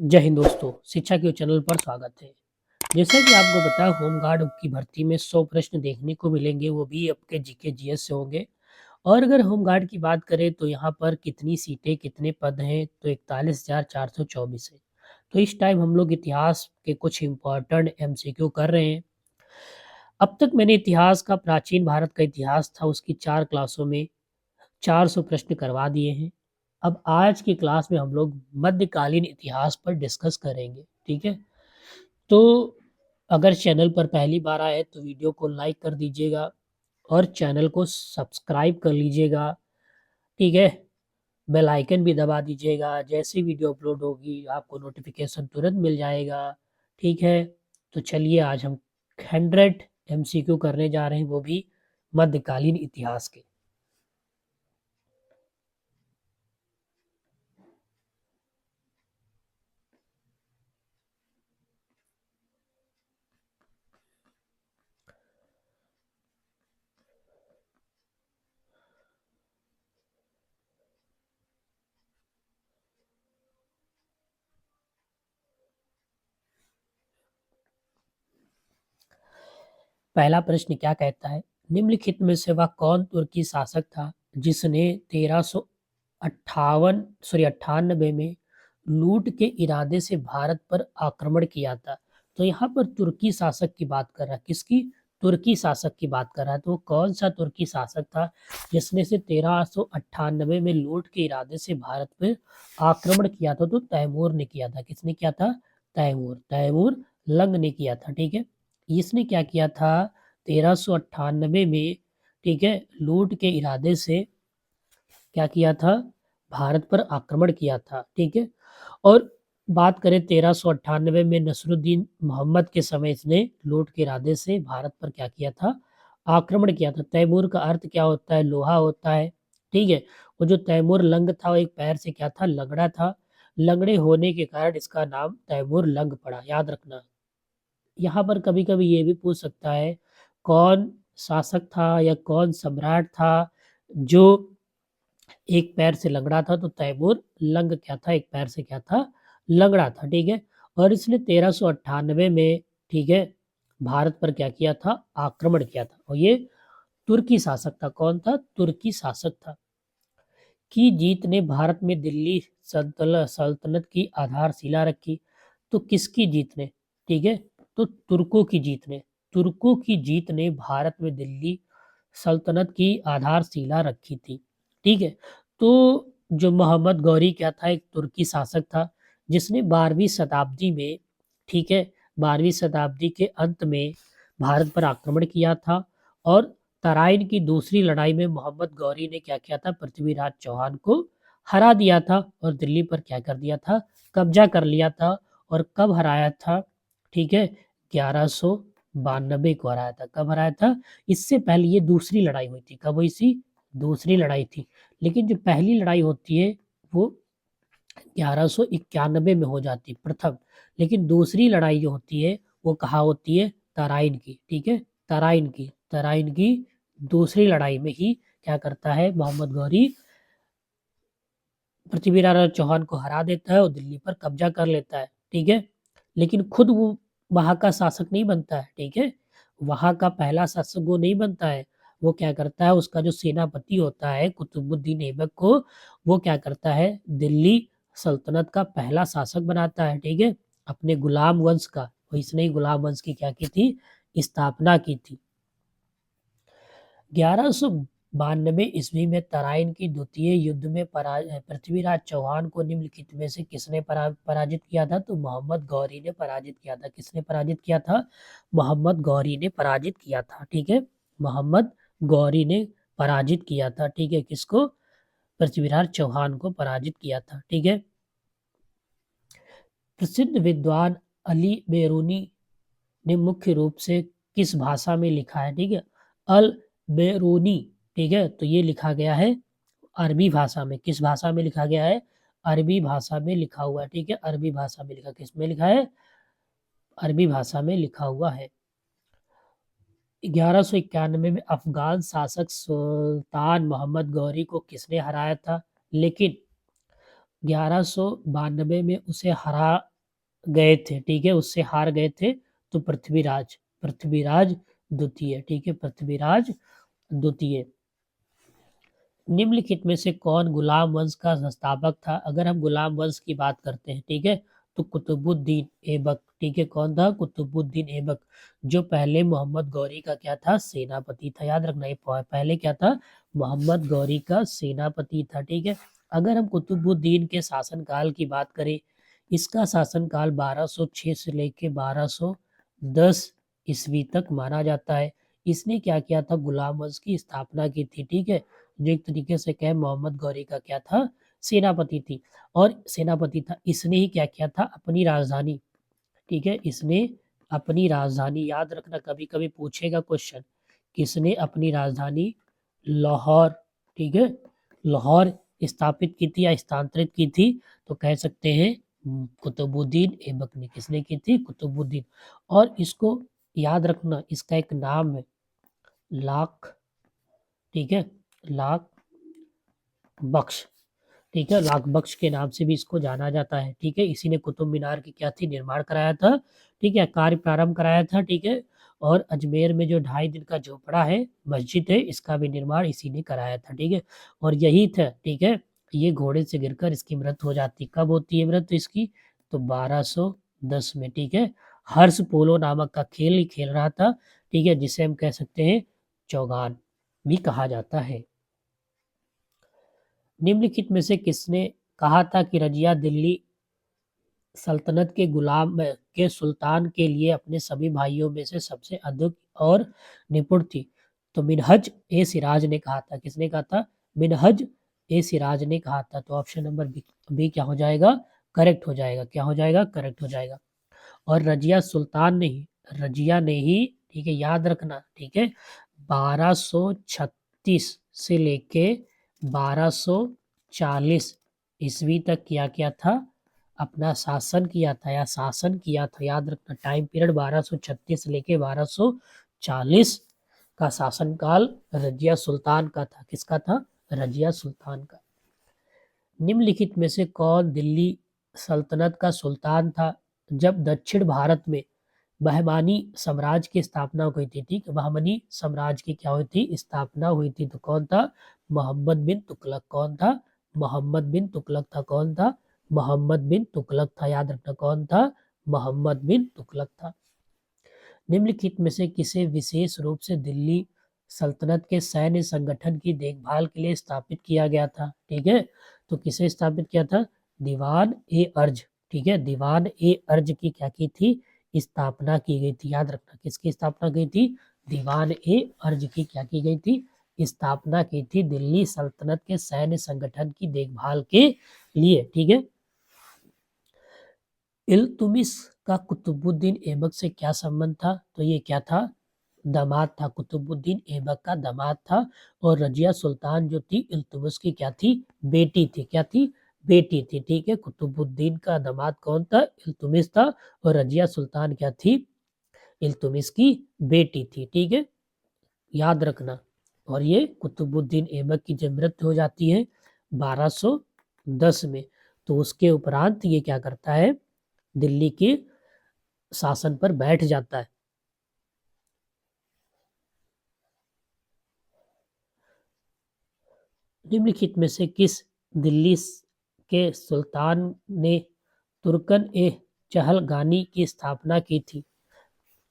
जय हिंद दोस्तों, शिक्षा के चैनल पर स्वागत है। जैसा कि आपको पता है होमगार्ड की भर्ती में 100 प्रश्न देखने को मिलेंगे, वो भी आपके जीके जीएस से होंगे। और अगर होमगार्ड की बात करें तो यहाँ पर कितनी सीटें, कितने पद हैं, तो 41,424 है। तो इस टाइम हम लोग इतिहास के कुछ इम्पोर्टेंट एमसीक्यू कर रहे हैं। अब तक मैंने इतिहास का, प्राचीन भारत का इतिहास था, उसकी 4 क्लासों में 400 प्रश्न करवा दिए हैं। अब आज की क्लास में हम लोग मध्यकालीन इतिहास पर डिस्कस करेंगे, ठीक है? तो अगर चैनल पर पहली बार आए तो वीडियो को लाइक कर दीजिएगा और चैनल को सब्सक्राइब कर लीजिएगा, ठीक है? बेल आइकन भी दबा दीजिएगा, जैसे वीडियो अपलोड होगी आपको नोटिफिकेशन तुरंत मिल जाएगा, ठीक है? तो चलिए आज हम 100 एमसीक्यू करने जा रहे हैं, वो भी मध्यकालीन इतिहास के। पहला प्रश्न क्या कहता है? निम्नलिखित में से वह कौन तुर्की शासक था जिसने 1398 में लूट के इरादे से भारत पर आक्रमण किया था? तो यहाँ पर तुर्की शासक की बात कर रहा है। किसकी? तुर्की शासक की बात कर रहा है। तो वो कौन सा तुर्की शासक था जिसने से 1398 में लूट के इरादे से भारत पर आक्रमण किया था? तो तैमूर ने किया था। किसने किया था? तैमूर। तैमूर लंग ने किया था, ठीक है? इसने क्या किया था? 1398 में, ठीक है, लूट के इरादे से क्या किया था? भारत पर आक्रमण किया था, ठीक है? और बात करें 1398 में नसरुद्दीन मोहम्मद के समय इसने लूट के इरादे से भारत पर क्या किया था? आक्रमण किया था। तैमूर का अर्थ क्या होता है? लोहा होता है, ठीक है? वो जो तैमूर लंग था वो एक पैर से क्या था? लंगड़ा था। लंगड़े होने के कारण इसका नाम तैमूर लंग पड़ा, याद रखना। यहाँ पर कभी-कभी ये भी पूछ सकता है, कौन शासक था या कौन सम्राट था जो एक पैर से लंगड़ा था? तो तैमूर लंग क्या था? एक पैर से क्या था? लंगड़ा था, ठीक है? और इसने 1398 में, ठीक है, भारत पर क्या किया था? आक्रमण किया था। और ये तुर्की शासक था। कौन था? तुर्की शासक था। की जीत ने भारत में दिल्ली सल्तनत की आधारशिला रखी। तो किसकी जीत ने? ठीक है, तो तुर्कों की जीत ने। तुर्कों की जीत ने भारत में दिल्ली सल्तनत की आधारशिला रखी थी, ठीक है? तो जो मोहम्मद गौरी क्या था? एक तुर्की शासक था जिसने 12वीं शताब्दी में, ठीक है, 12वीं शताब्दी के अंत में भारत पर आक्रमण किया था। और तराइन की दूसरी लड़ाई में मोहम्मद गौरी ने क्या किया था? पृथ्वीराज चौहान को हरा दिया था और दिल्ली पर क्या कर दिया था? कब्जा कर लिया था। और कब हराया था? ठीक है, 1192 को हराया था। कब हराया था? इससे पहले ये दूसरी लड़ाई हुई थी। कब हुई थी? दूसरी लड़ाई थी। लेकिन जो पहली लड़ाई होती है वो 1191 में हो जाती, प्रथम। लेकिन दूसरी लड़ाई जो होती है वो कहाँ होती है? तराइन की, ठीक है? तराइन की दूसरी लड़ाई में ही क्या करता है मोहम्मद गौरी? पृथ्वीराज चौहान को हरा देता है और दिल्ली पर कब्जा कर लेता है, ठीक है? लेकिन खुद वो वहां का शासक नहीं बनता है, ठीक है? वहां का पहला शासक वो नहीं बनता है। वो क्या करता है? उसका जो सेनापति होता है कुतुबुद्दीन ऐबक को, वो क्या करता है? दिल्ली सल्तनत का पहला शासक बनाता है, ठीक है? अपने गुलाम वंश का। और इसने ही गुलाम वंश की क्या की थी? स्थापना की थी। 1192 ईस्वी में तराइन की द्वितीय युद्ध में पृथ्वीराज चौहान को निम्नलिखित में से किसने पराजित किया था? तो मोहम्मद गौरी ने पराजित किया था। किसने पराजित किया था? मोहम्मद गौरी ने पराजित किया था, ठीक है? मोहम्मद गौरी ने पराजित किया था, ठीक है? किसको? पृथ्वीराज चौहान को पराजित किया था, ठीक है? प्रसिद्ध विद्वान अली बेरूनी ने मुख्य रूप से किस भाषा में लिखा है? ठीक है, अल बेरूनी, ठीक है, तो ये लिखा गया है अरबी भाषा में। किस भाषा में लिखा गया है? अरबी भाषा में लिखा हुआ है, ठीक है? अरबी भाषा में लिखा, किस में लिखा है? अरबी भाषा में लिखा हुआ है। 1191 में अफगान शासक सुल्तान मोहम्मद गौरी को किसने हराया था? लेकिन 1192 में उसे गए थे, ठीक है, उससे हार गए थे, तो पृथ्वीराज, पृथ्वीराज द्वितीय, ठीक है, पृथ्वीराज द्वितीय। निम्नलिखित में से कौन गुलाम वंश का संस्थापक था? अगर हम गुलाम वंश की बात करते हैं, ठीक है, तो कुतुबुद्दीन ऐबक, ठीक है, कौन था? कुतुबुद्दीन ऐबक, जो पहले मोहम्मद गौरी का क्या था? सेनापति था। याद रखना, ये पहले क्या था? मोहम्मद गौरी का सेनापति था, ठीक है। अगर हम कुतुबुद्दीन के शासनकाल की बात करें, इसका शासनकाल 1206 से लेके 1210 ईस्वी तक माना जाता है। इसने क्या किया था? गुलाम वंश की स्थापना की थी, ठीक है, जो एक तरीके से कहें मोहम्मद गौरी का क्या था? सेनापति थी, और सेनापति था। इसने ही क्या किया था? अपनी राजधानी, ठीक है, इसने अपनी राजधानी, याद रखना कभी कभी पूछेगा क्वेश्चन, किसने अपनी राजधानी लाहौर, ठीक है, लाहौर स्थापित की थी या स्थानांतरित की थी? तो कह सकते हैं कुतुबुद्दीन ऐबक ने। किसने की थी? कुतुबुद्दीन। और इसको याद रखना, इसका एक नाम है लाख, ठीक है, लाख बख्श, ठीक है, लाख बख्श के नाम से भी इसको जाना जाता है, ठीक है। इसी ने कुतुब मीनार की क्या थी? निर्माण कराया था, ठीक है, कार्य प्रारंभ कराया था, ठीक है। और अजमेर में जो 2.5 दिन का झोपड़ा है, मस्जिद है, इसका भी निर्माण इसी ने कराया था, ठीक है। और यही था, ठीक है, ये घोड़े से गिरकर इसकी मृत्यु हो जाती। कब होती है मृत्यु इसकी? तो 1210 में, ठीक है। हर्ष पोलो नामक का खेल ही खेल रहा था, ठीक है, जिसे हम कह सकते हैं चौगान भी कहा जाता है। निम्नलिखित में से किसने कहा था कि रजिया दिल्ली सल्तनत के गुलाम के सुल्तान के लिए अपने सभी भाइयों में से सबसे अधिक और निपुण थी? तो मिनहज ए सिराज ने कहा था। किसने कहा था? मिनहज ए सिराज ने कहा था। तो ऑप्शन नंबर बी क्या हो जाएगा? करेक्ट हो जाएगा। क्या हो जाएगा? करेक्ट हो जाएगा। और रजिया सुल्तान ने ही, रजिया ने ही, ठीक है, याद रखना, ठीक है, 1236 से लेके 1240 ईस्वी तक क्या था? अपना शासन किया था, या शासन किया था। याद रखना, टाइम पीरियड 1236 से लेके 1240 का शासनकाल रजिया सुल्तान का था। किसका था? रजिया सुल्तान का। निम्नलिखित में से कौन दिल्ली सल्तनत का सुल्तान था जब दक्षिण भारत में बहमानी साम्राज्य की स्थापना हुई थी? ठीक है, बहमनी साम्राज्य की क्या हुई थी? स्थापना हुई थी। तो कौन था? मोहम्मद बिन तुगलक। कौन था? मोहम्मद बिन तुगलक था। कौन था? मोहम्मद बिन तुगलक था। याद रखना, कौन था? मोहम्मद बिन तुगलक था। निम्नलिखित में से किसे विशेष रूप से दिल्ली सल्तनत के सैन्य संगठन की देखभाल के लिए स्थापित किया गया था? ठीक है, तो किसे स्थापित किया था? दीवान ए अर्ज, ठीक है, दीवान ए अर्ज की क्या की थी? स्थापना की गई थी। याद रखना, किसकी स्थापना की थी? दीवान ए अर्ज की क्या की गई थी? स्थापना की थी, दिल्ली सल्तनत के सैन्य संगठन की देखभाल के लिए, ठीक है। इल्तुमिश का कुतुबुद्दीन ऐबक से क्या संबंध था? तो ये क्या था? दामाद था। कुतुबुद्दीन ऐबक का दामाद था। और रजिया सुल्तान जो थी, इल्तुमिश की क्या थी? बेटी थी। क्या थी? बेटी थी, ठीक है। कुतुबुद्दीन का दामाद कौन था? इल्तुमिश था। और रजिया सुल्तान क्या थी? इल्तुमिश की बेटी थी, ठीक है, याद रखना। और ये कुतुबुद्दीन ऐबक की जब मृत्यु हो जाती है 1210 में, तो उसके उपरांत ये क्या करता है? दिल्ली के शासन पर बैठ जाता है। निम्नलिखित में से किस दिल्ली के सुल्तान ने तुर्कन ए चहलगानी की स्थापना की थी?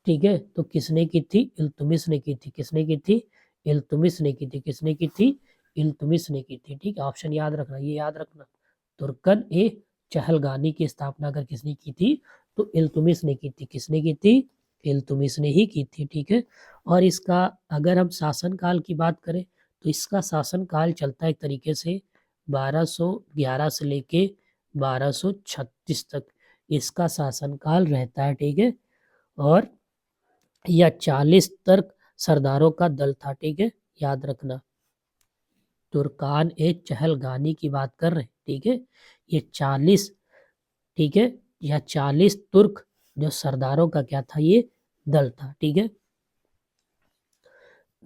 ठीक है, तो किसने की थी? इल्तुमिश ने की थी। किसने की थी? इल्तुमिश ने की थी। किसने की थी? इल्तुमिश ने की थी, ठीक है। ऑप्शन याद रखना, ये याद रखना, तुर्कन ए चहलगानी की स्थापना अगर किसने की थी, तो इल्तुमिश ने की थी। किसने की थी? इल्तुमिश ने ही की थी, ठीक है। और इसका अगर हम शासनकाल की बात करें, तो इसका शासनकाल चलता है एक तरीके से 1211 से लेके 1236 तक इसका शासनकाल रहता है, ठीक है। और यह 40 तर्क सरदारों का दल था, ठीक है, याद रखना। तुर्कान ए चहलगानी की बात कर रहे हैं, ठीक है। ये 40, ठीक है, यह 40 तुर्क जो सरदारों का क्या था? ये दल था, ठीक है।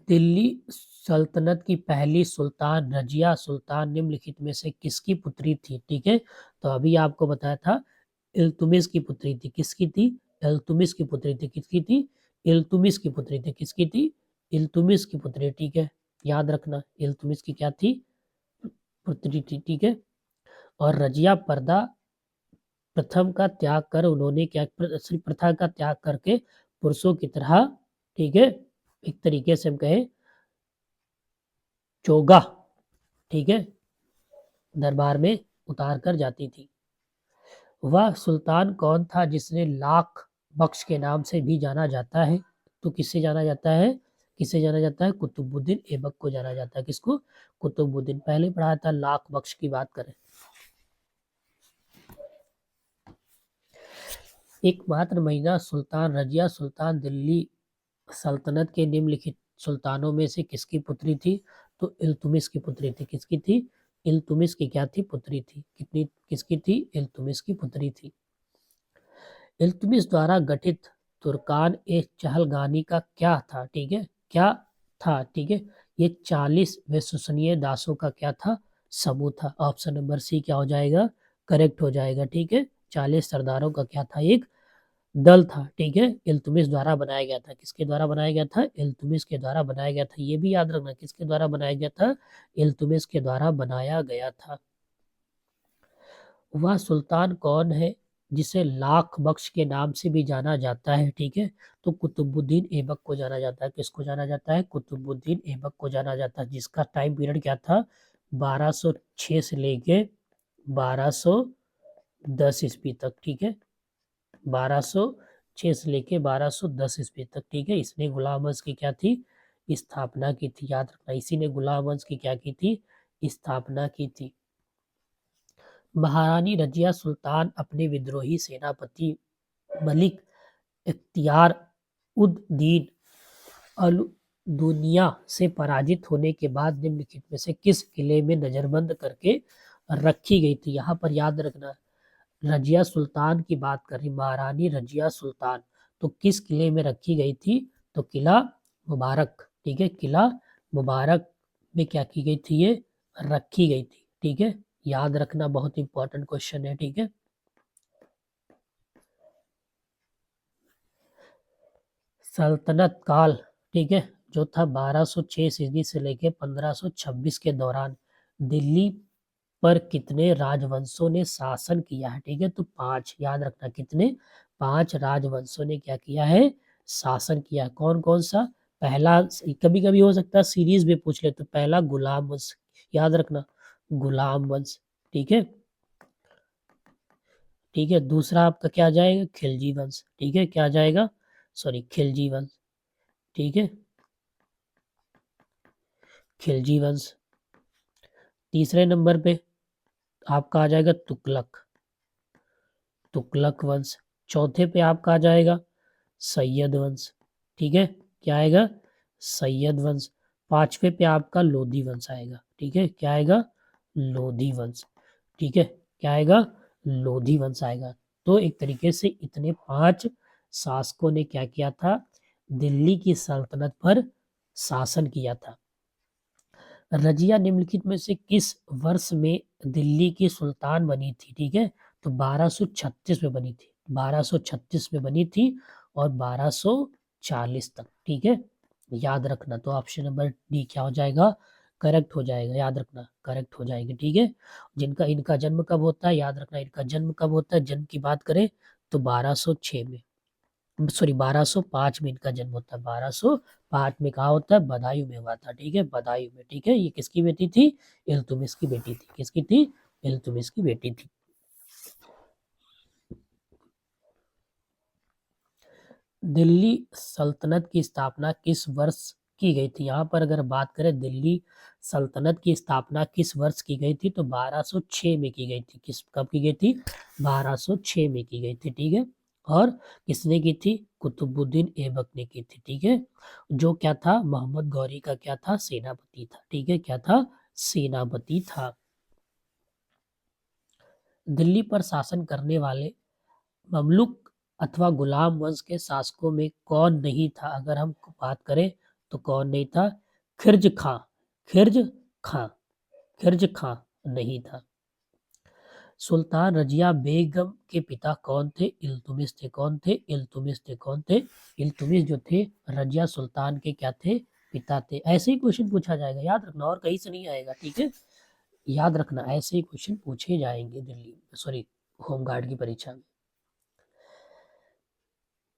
दिल्ली सल्तनत की पहली सुल्तान रजिया सुल्तान निम्नलिखित में से किसकी पुत्री थी? ठीक है, तो अभी आपको बताया था इल्तुमिश की पुत्री थी। किसकी थी? इल्तुमिश की पुत्री थी। किसकी थी? इल्तुमिश की पुत्री थी। किसकी थी? इल्तुमिश की पुत्री। ठीक है, याद रखना इल्तुमिश की क्या थी? पुत्री थी। ठीक है, और रजिया पर्दा प्रथम का त्याग कर उन्होंने क्या श्री प्रथा का त्याग करके पुरुषों की तरह, ठीक है, एक तरीके से हम कहें चोगा, ठीक है, दरबार में उतार कर जाती थी। वह सुल्तान कौन था जिसने लाख बख्श के नाम से भी जाना जाता है? तो किससे जाना जाता है? किसे जाना जाता है? कुतुबुद्दीन ऐबक को जाना जाता है। किसको? कुतुबुद्दीन। पहले पढ़ा था लाख बख्श की बात करें। एकमात्र महिला सुल्तान रजिया सुल्तान दिल्ली सल्तनत के निम्नलिखित सुल्तानों में से किसकी पुत्री थी? तो इल्तुमिश की पुत्री थी। किसकी थी? इल्तुमिश की क्या थी? पुत्री थी। कितनी किसकी थी? इल्तुमिश की पुत्री थी। इल्तुमिश द्वारा गठित तुर्कान ए चहलगानी का क्या था? ठीक है, क्या था? ठीक है, ये 40 विश्वसनीय दासों का क्या था? समूह था। ऑप्शन नंबर सी क्या हो जाएगा? करेक्ट हो जाएगा। ठीक है, 40 सरदारों का क्या था? एक दल था। ठीक है, इल्तुमिश द्वारा बनाया गया था। किसके द्वारा बनाया गया था? इल्तुमिश के द्वारा बनाया गया था। ये भी याद रखना, किसके द्वारा बनाया गया था? इल्तुमिश के द्वारा बनाया गया था। वह सुल्तान कौन है जिसे लाख बख्श के नाम से भी जाना जाता है? ठीक है, तो कुतुबुद्दीन ऐबक को जाना जाता है। किसको जाना जाता है? कुतुबुद्दीन ऐबक को जाना जाता है, जिसका टाइम पीरियड क्या था? 1206 से लेके 1210 ईस्वी तक। ठीक है, 1206 से लेके 1210 ईस्वी तक। ठीक है, इसने गुलाम वंश की क्या थी? स्थापना की थी। याद रखना, इसी ने गुलाम वंश की क्या की थी? स्थापना की थी। महारानी रजिया सुल्तान अपने विद्रोही सेनापति मलिक इख्तियार उद दीन अल दुनिया से पराजित होने के बाद निम्नलिखित में से किस किले में नजरबंद करके रखी गई थी? यहाँ पर याद रखना, रजिया सुल्तान की बात कर रही, महारानी रजिया सुल्तान, तो किस किले में रखी गई थी? तो किला मुबारक। ठीक है, किला मुबारक में क्या की गई थी? ये रखी गई थी। ठीक है, याद रखना, बहुत इंपॉर्टेंट क्वेश्चन है। ठीक है, सल्तनत काल, ठीक है, जो था 1206 ईस्वी से लेके 1526 के दौरान दिल्ली पर कितने राजवंशों ने शासन किया है? ठीक है, तो 5, याद रखना कितने? 5 राजवंशों ने क्या किया है? शासन किया। कौन कौन सा? पहला, कभी कभी हो सकता है सीरीज में पूछ ले, तो पहला गुलाम वंश, याद रखना, गुलाम वंश। ठीक है, ठीक है, दूसरा आपका क्या आ जाएगा? खिलजी वंश। ठीक है, क्या आ जाएगा? सॉरी, खिलजी वंश। ठीक है, खिलजी वंश। तीसरे नंबर पे आपका आ जाएगा तुगलक, तुगलक वंश। चौथे पे आपका आ जाएगा सैयद वंश। ठीक है, क्या आएगा? सैयद वंश। पांचवे पे आपका लोधी वंश आएगा। ठीक है, क्या आएगा? लोधी वंश। ठीक है, क्या आएगा? लोधी वंश आएगा। तो एक तरीके से इतने 5 शासकों ने क्या किया था? दिल्ली की सल्तनत पर शासन किया था। रजिया निम्नलिखित में से किस वर्ष में दिल्ली की सुल्तान बनी थी? ठीक है, तो 1236 में बनी थी। 1236 में बनी थी और 1240 तक। ठीक है, याद रखना, तो ऑप्शन नंबर डी क्या हो जाएगा? करेक्ट हो जाएगा। याद रखना, करेक्ट हो जाएगा। ठीक है, जिनका इनका जन्म कब होता है? याद रखना, इनका जन्म कब होता है? जन्म की बात करें तो 1206 में, सॉरी 1205 में इनका जन्म होता है। 1205 में कहा होता है? बदायूं में हुआ था। ठीक है, बदायूं में। ठीक है, ये किसकी बेटी थी? इल्तुमिश की बेटी थी। किसकी थी? इल्तुमिश की बेटी थी। दिल्ली सल्तनत की स्थापना किस वर्ष की गई थी? यहाँ पर अगर बात करें दिल्ली सल्तनत की स्थापना किस वर्ष की गई थी, तो 1206 में की गई थी। किस कब की गई थी? 1206 में की गई थी। ठीक है, और किसने की थी? कुतुबुद्दीन ऐबक ने की थी। ठीक है, जो क्या था? मोहम्मद गौरी का क्या था? सेनापति था। ठीक है, क्या था? सेनापति था। दिल्ली पर शासन करने वाले ममलुक अथवा गुलाम वंश के शासकों में कौन नहीं था? अगर हम बात करें तो कौन नहीं था? खिरज खां, खिरज खां, खिरज खां नहीं था। सुल्तान रजिया बेगम के पिता कौन थे? इल्तुमिश थे। कौन थे? इल्तुमिश थे। कौन थे? इल्तुमिश जो थे रजिया सुल्तान के क्या थे? पिता थे। ऐसे ही क्वेश्चन पूछा जाएगा, याद रखना, और कहीं से नहीं आएगा, ठीक है। याद रखना, ऐसे ही क्वेश्चन पूछे जाएंगे दिल्ली, सॉरी, होमगार्ड की परीक्षा में।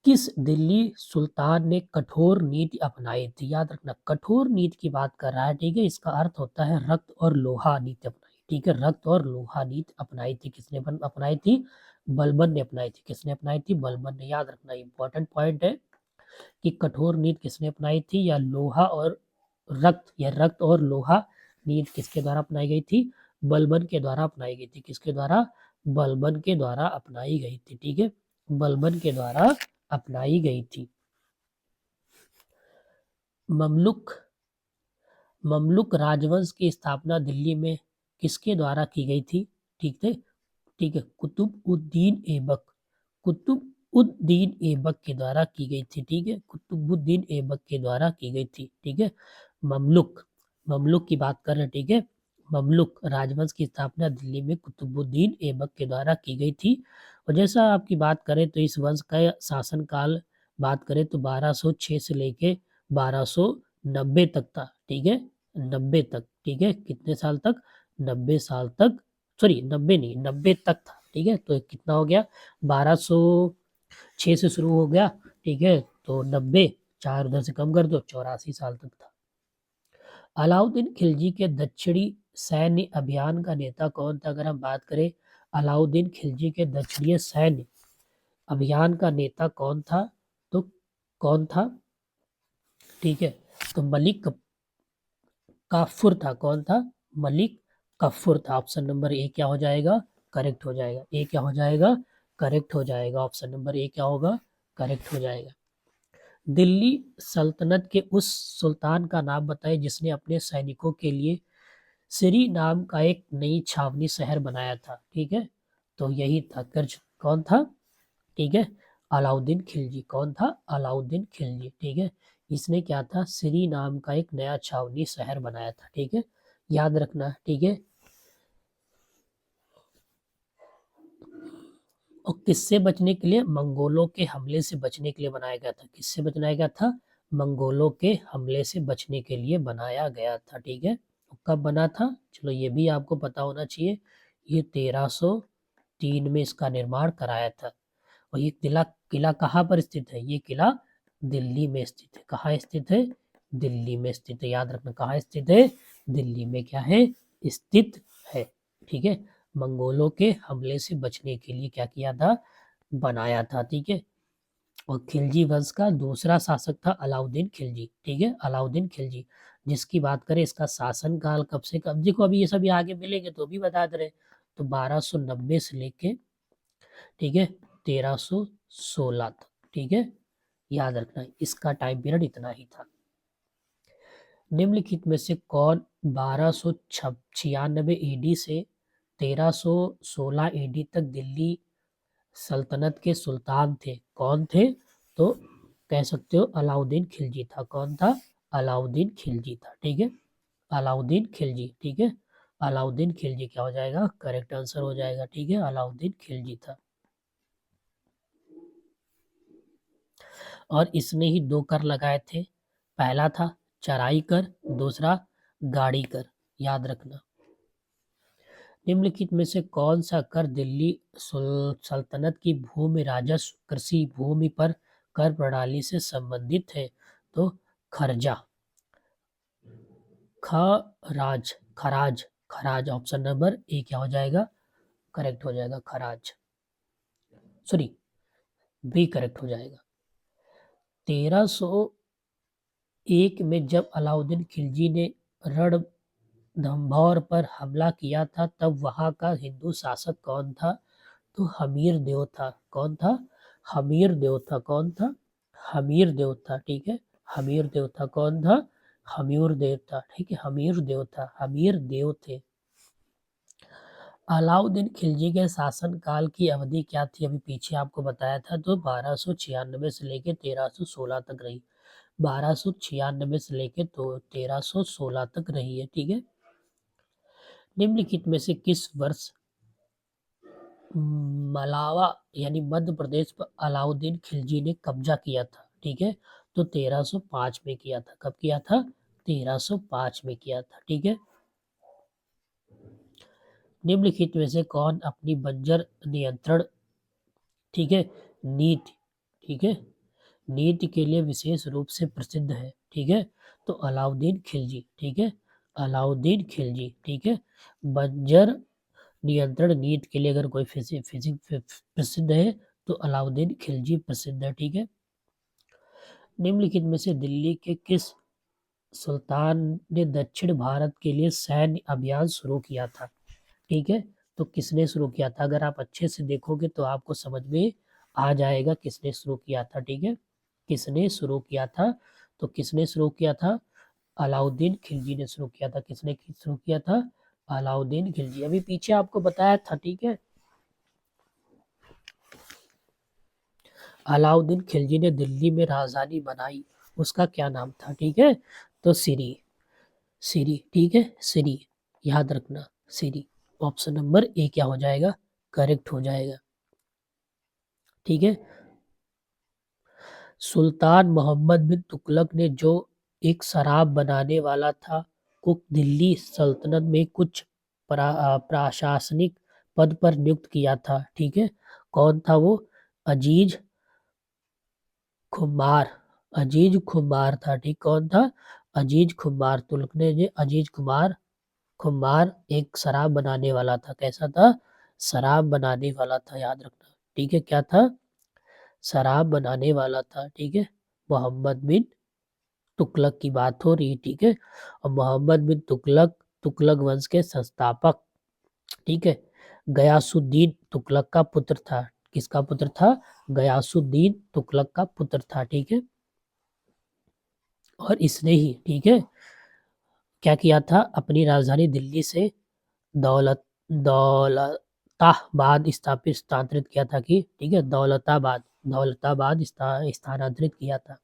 किस दिल्ली सुल्तान ने कठोर नीति अपनाई थी? याद रखना, कठोर नीति की बात कर रहा है, ठीक है। इसका अर्थ होता है रक्त और लोहा नीति अपनाई, ठीक है। रक्त और लोहा नीति अपनाई थी। किसने अपनाई थी? बलबन ने अपनाई थी। किसने अपनाई थी? बलबन ने। याद रखना, इंपॉर्टेंट पॉइंट है कि कठोर नीति किसने अपनाई थी, या लोहा और रक्त, या रक्त और लोहा नीति किसके द्वारा अपनाई गई थी? बलबन के द्वारा अपनाई गई थी। किसके द्वारा? बलबन के द्वारा अपनाई गई थी, ठीक है। बलबन के द्वारा अपनाई गई थी। ममलुक ममलुक राजवंश की स्थापना दिल्ली में किसके द्वारा की गई थी? ठीक है, ठीक है, कुतुबुद्दीन ऐबक, कुतुबुद्दीन ऐबक के द्वारा की गई थी, ठीक है। कुतुबुद्दीन ऐबक के द्वारा की गई थी, ठीक है। ममलुक ममलुक की बात कर रहे हैं, ठीक है। ममलुक राजवंश की स्थापना दिल्ली में कुतुबुद्दीन ऐबक के द्वारा की गई थी। और जैसा आपकी बात करें तो इस वंश का शासनकाल बात करें तो 1206 से लेके 1290 तक था, ठीक है। 90 तक, ठीक है। कितने साल तक? 90 साल तक, सॉरी 90 नहीं, 90 तक था, ठीक है। तो कितना हो गया? 1206 से शुरू हो गया, ठीक है। तो 90, 4 उधर से कम कर दो, 84 साल तक था। अलाउद्दीन खिलजी के दक्षिणी सैन्य अभियान का नेता कौन था? अगर हम बात करें अलाउद्दीन खिलजी के दक्षिणी सैन्य अभियान का नेता कौन था, तो कौन था? ठीक है, तो मलिक काफुर था। कौन था? मलिक काफुर था। ऑप्शन नंबर ए क्या हो जाएगा? करेक्ट हो जाएगा। ए क्या हो जाएगा? करेक्ट हो जाएगा। ऑप्शन नंबर ए क्या होगा? करेक्ट हो जाएगा। दिल्ली सल्तनत के उस सुल्तान का नाम बताएं जिसने अपने सैनिकों के लिए सिरी नाम का एक नई छावनी शहर बनाया था, ठीक है। तो यही था कर्ज। कौन था? ठीक है, अलाउद्दीन खिलजी। कौन था? अलाउद्दीन खिलजी, ठीक है। इसने क्या था? सिरी नाम का एक नया छावनी शहर बनाया था, ठीक है। याद रखना, ठीक है। और किससे बचने के लिए? मंगोलों के हमले से बचने के लिए बनाया गया था। किससे बनाया गया था? मंगोलों के हमले से बचने के लिए बनाया गया था, ठीक है। तो कब बना था? चलो ये भी आपको पता होना चाहिए। ये 1303 में इसका निर्माण कराया था। और ये किला किला कहाँ पर स्थित है? ये किला दिल्ली में स्थित है। कहाँ स्थित है? दिल्ली में स्थित है। याद रखना, कहाँ स्थित है? दिल्ली में क्या है? स्थित है, ठीक है। मंगोलों के हमले से बचने के लिए क्या किया था? बनाया था, ठीक है। और खिलजी वंश का दूसरा शासक था अलाउद्दीन खिलजी, ठीक है। अलाउद्दीन खिलजी, जिसकी बात करें इसका शासन काल कब से कब, देखो अभी ये सभी आगे मिलेंगे तो भी बता दे रहे। तो 1290 से लेके, ठीक है, 1316 तक, ठीक है। याद रखना इसका टाइम पीरियड इतना ही था। निम्नलिखित में से कौन 1296 ईडी से 1316 ईडी तक दिल्ली सल्तनत के सुल्तान थे? कौन थे? तो कह सकते हो अलाउद्दीन खिलजी था। कौन था? अलाउद्दीन खिलजी था, ठीक है। अलाउद्दीन खिलजी, ठीक है। अलाउद्दीन खिलजी क्या हो जाएगा? करेक्ट आंसर हो जाएगा, ठीक है। अलाउद्दीन खिलजी था। और इसने ही 2 कर लगाए थे। पहला था चराई कर, दूसरा गाड़ी कर। याद रखना। निम्नलिखित में से कौन सा कर दिल्ली सल्तनत की भूमि राजस्व कृषि भूमि पर कर प्रणाली से संबंधित है? तो खर्जा, खराज, खराज, खराज। ऑप्शन नंबर ए क्या हो जाएगा? करेक्ट हो जाएगा, खराज, सॉरी, बी करेक्ट हो जाएगा। 1301 में जब अलाउद्दीन खिलजी ने रणथंभौर पर हमला किया था तब वहां का हिंदू शासक कौन था? तो हमीर देव था। कौन था? हमीर देव था। कौन था? हमीर देव था, ठीक है। हमीर देव था। कौन था? हमीर देव था, ठीक है। हमीर देव था, हमीर देव थे। अलाउद्दीन खिलजी के शासन काल की अवधि क्या थी? अभी पीछे आपको बताया था। तो 1296 से लेके 1316 तक रही। 1296 से लेके तो 1316 तक रही है, ठीक है। निम्नलिखित में से किस वर्ष मलावा यानी मध्य प्रदेश पर अलाउद्दीन खिलजी ने कब्जा किया था, ठीक है। तो 1305 में किया था। कब किया था? 1305 में किया था, ठीक है। निम्नलिखित में से कौन अपनी बंजर नियंत्रण, ठीक है, नीति, ठीक है, नीति के लिए विशेष रूप से प्रसिद्ध है, ठीक है। तो अलाउद्दीन खिलजी, ठीक है, अलाउद्दीन खिलजी, ठीक है। बंजर नियंत्रण नीति के लिए अगर कोई प्रसिद्ध है तो अलाउद्दीन खिलजी प्रसिद्ध है, ठीक है। निम्नलिखित में से दिल्ली के किस सुल्तान ने दक्षिण भारत के लिए सैन्य अभियान शुरू किया था, ठीक है। तो किसने शुरू किया था? अगर आप अच्छे से देखोगे तो आपको समझ में आ जाएगा किसने शुरू किया था, ठीक है। किसने शुरू किया था? तो किसने शुरू किया था? अलाउद्दीन खिलजी ने शुरू किया था। किसने शुरू किया था? अलाउद्दीन खिलजी। अभी पीछे आपको बताया था, ठीक है। अलाउद्दीन खिलजी ने दिल्ली में राजधानी बनाई, उसका क्या नाम था, ठीक है। तो सिरी, सिरी, ठीक है, सिरी, याद रखना, सिरी। ऑप्शन नंबर ए क्या हो जाएगा? करेक्ट हो जाएगा, ठीक है। सुल्तान मोहम्मद बिन तुगलक ने जो एक शराब बनाने वाला था को दिल्ली सल्तनत में कुछ प्रशासनिक पद पर नियुक्त किया था, ठीक है। कौन था वो? अजीज खुमार, अजीज खुमार था, ठीक। कौन था? अजीज खुमार। तुगलक ने जो अजीज कुमार खुमार एक शराब बनाने वाला था। कैसा था? शराब बनाने वाला था, याद रखना, ठीक है। क्या था? शराब बनाने वाला था, ठीक है। मोहम्मद बिन तुगलक की बात हो रही है, ठीक है। और मोहम्मद बिन तुगलक तुगलक वंश के संस्थापक, ठीक है, गयासुद्दीन तुगलक का पुत्र था। किसका पुत्र था? गयासुद्दीन तुगलक का पुत्र था, ठीक है। और इसने ही, ठीक है, क्या किया था? अपनी राजधानी दिल्ली से दौलत दौलताबाद स्थानांतरित किया था कि, ठीक है, दौलताबाद, दौलताबाद स्थानांतरित किया था।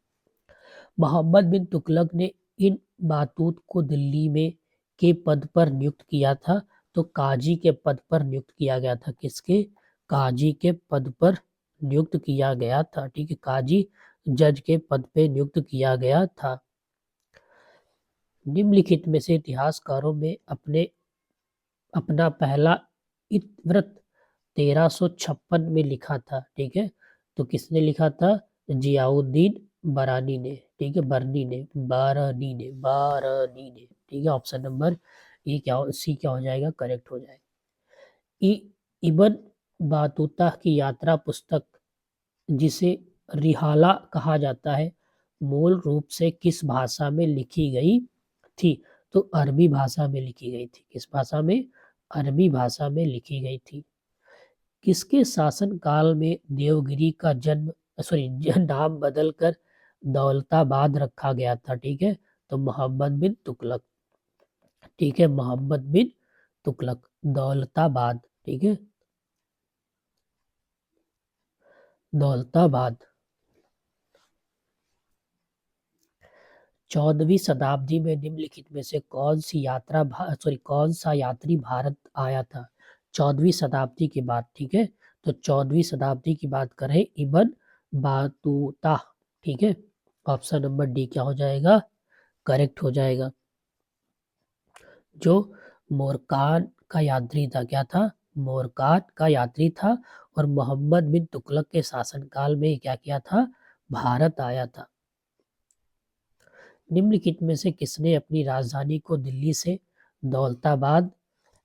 मोहम्मद बिन तुगलक ने इन बातूत को दिल्ली में के पद पर नियुक्त किया था। तो काजी के पद पर नियुक्त किया गया था। किसके? काजी के पद पर नियुक्त किया गया था, ठीक है। काजी जज के पद पे नियुक्त किया गया था। निम्नलिखित में से इतिहासकारों में अपना पहला इतव्रत 1356 में लिखा था, ठीक है। तो किसने लिखा था? जियाउद्दीन बरानी ने, ठीक है, बरनी ने, बारानी ने, बारानी ने, ठीक है। ऑप्शन नंबर ए क्या, सी क्या हो जाएगा? करेक्ट हो जाएगा। इबन बातूता की यात्रा पुस्तक, जिसे रिहाला कहा जाता है, मूल रूप से किस भाषा में लिखी गई थी? तो अरबी भाषा में लिखी गई थी। किस भाषा में? अरबी भाषा में लिखी गई थी। किसके शासनकाल में देवगिरी का नाम बदलकर दौलताबाद रखा गया था, ठीक है। तो मोहम्मद बिन तुगलक, ठीक है, मोहम्मद बिन तुगलक, दौलताबाद, ठीक है, दौलताबाद। 14वीं शताब्दी में निम्नलिखित में से कौन सा यात्री भारत आया था? 14वीं शताब्दी की बात, ठीक है। तो 14वीं शताब्दी की बात करें, इबन बातूता, ठीक है। ऑप्शन नंबर डी क्या हो जाएगा? करेक्ट हो जाएगा। जो मोरकान का यात्री था। क्या था? मोरकान का यात्री था। और मोहम्मद बिन तुगलक के शासनकाल में क्या किया था? भारत आया था। निम्नलिखित में से किसने अपनी राजधानी को दिल्ली से दौलताबाद,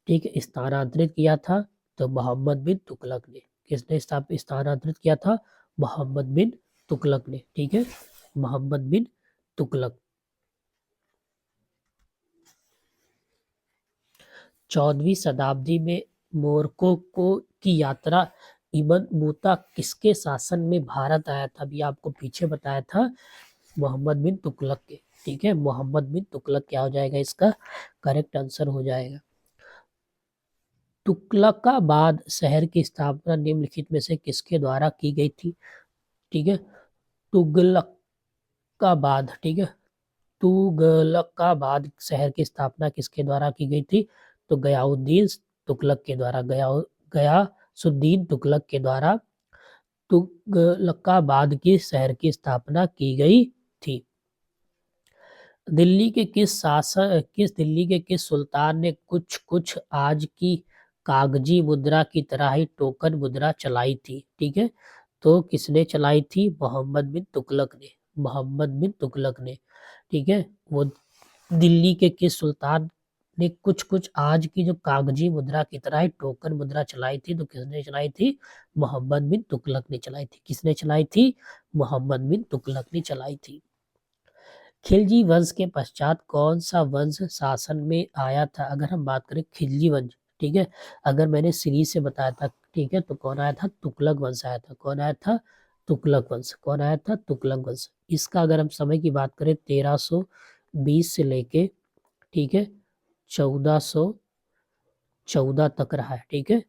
ठीक है, स्थानांतरित किया था? तो मोहम्मद बिन तुगलक ने। किसने स्थानांतरित किया था? मोहम्मद बिन तुगलक ने, ठीक है, मोहम्मद बिन तुगलक। 14वीं शताब्दी में मोरक्को को की यात्रा इब्न बतूता किसके शासन में भारत आया था? अभी आपको पीछे बताया था, मोहम्मद बिन तुगलक के, ठीक है। मोहम्मद बिन तुगलक क्या हो जाएगा? इसका करेक्ट आंसर हो जाएगा। तुगलकाबाद शहर की स्थापना निम्नलिखित में से किसके द्वारा की गई थी? ठीक है, तुगलकाबाद, ठीक है, तुगलकाबाद शहर की स्थापना किसके द्वारा की गई थी? तो गयाउद्दीन तुगलक के द्वारा, गया शमसुद्दीन तुगलक के द्वारा तुगलकाबाद के शहर की स्थापना की गई थी। दिल्ली के किस सुल्तान ने कुछ कुछ आज की कागजी मुद्रा की तरह ही टोकन मुद्रा चलाई थी? ठीक है, तो किसने चलाई थी? मोहम्मद बिन तुगलक ने। मोहम्मद बिन तुगलक ने, ठीक है। वो दिल्ली के किस सुल्तान ने कुछ कुछ आज की जो कागजी मुद्रा की तरह ही टोकन मुद्रा चलाई थी? तो किसने चलाई थी? मोहम्मद बिन तुगलक ने चलाई थी। किसने चलाई थी? मोहम्मद बिन तुगलक ने चलाई थी। खिलजी वंश के पश्चात कौन सा वंश शासन में आया था? अगर हम बात करें खिलजी वंश, ठीक है, अगर मैंने सीरीज से बताया था, ठीक है, तो कौन आया था? तुगलक वंश आया था। कौन आया था? तुगलक वंश। कौन आया था? तुगलक वंश। इसका अगर हम समय की बात करें 1320 से लेके, ठीक है, 1414 तक रहा है। ठीक है,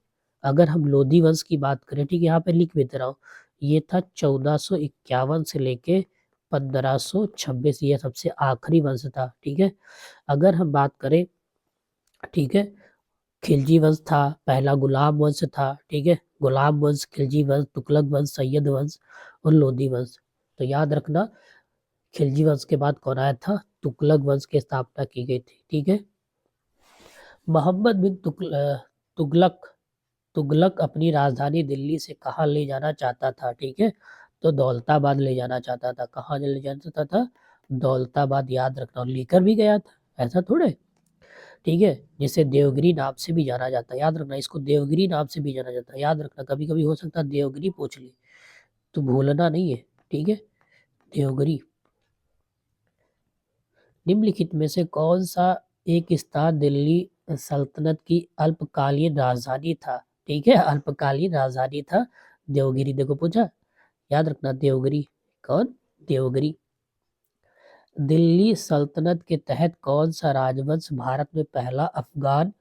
अगर हम लोधी वंश की बात करें, ठीक है, यहाँ पे लिख भी दे रहा हूँ, ये था 1451 से लेके 1526, ये सबसे आखिरी वंश था। ठीक है, अगर हम बात करें, ठीक है, खिलजी वंश था, पहला गुलाम वंश था, ठीक है, गुलाम वंश, खिलजी वंश, तुगलक वंश, सैयद वंश और लोधी वंश। तो याद रखना, खिलजी वंश के बाद कौन आया था? तुगलक वंश की स्थापना की गई थी। ठीक है, मोहम्मद बिन तुगलक तुगलक अपनी राजधानी दिल्ली से कहाँ ले जाना चाहता था? ठीक है, तो दौलताबाद ले जाना चाहता था। कहाँ ले जाना चाहता था? दौलताबाद। याद रखना, और लेकर भी गया था, ऐसा थोड़े, ठीक है, जिसे देवगिरी नाम से भी जाना जाता है। याद रखना, इसको देवगिरी नाम से भी जाना जाता है। याद रखना, कभी कभी हो सकता है देवगिरी पूछ ली, तो भूलना नहीं है। ठीक है, देवगिरी। निम्नलिखित में से कौन सा एक स्थान दिल्ली सल्तनत की अल्पकालीन राजधानी था? ठीक है, अल्पकालीन राजधानी था देवगिरी। देखो पूछा, याद रखना देवगिरी। कौन? देवगिरी। दिल्ली सल्तनत के तहत कौन सा राजवंश भारत में पहला अफगान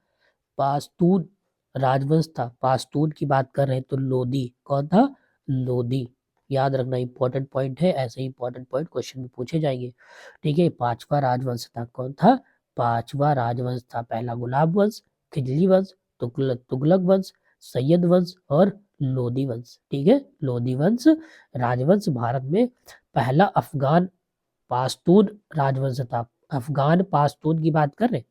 पाश्तून राजवंश था? पाश्तून की बात कर रहे हैं तो लोधी। कौन था? लोधी। याद रखना, इंपॉर्टेंट पॉइंट है, ऐसे ही इंपॉर्टेंट पॉइंट क्वेश्चन में पूछे जाएंगे। ठीक है, पांचवा राजवंश था। कौन था? पांचवा राजवंश था। पहला गुलाब वंश, खिजली वंश, तुगलक वंश, सैयद वंश और लोधी वंश। ठीक है, लोधी वंश राजवंश भारत में पहला अफगान पाश्तून राजवंश था। अफगान पाश्तून की बात कर रहे हैं।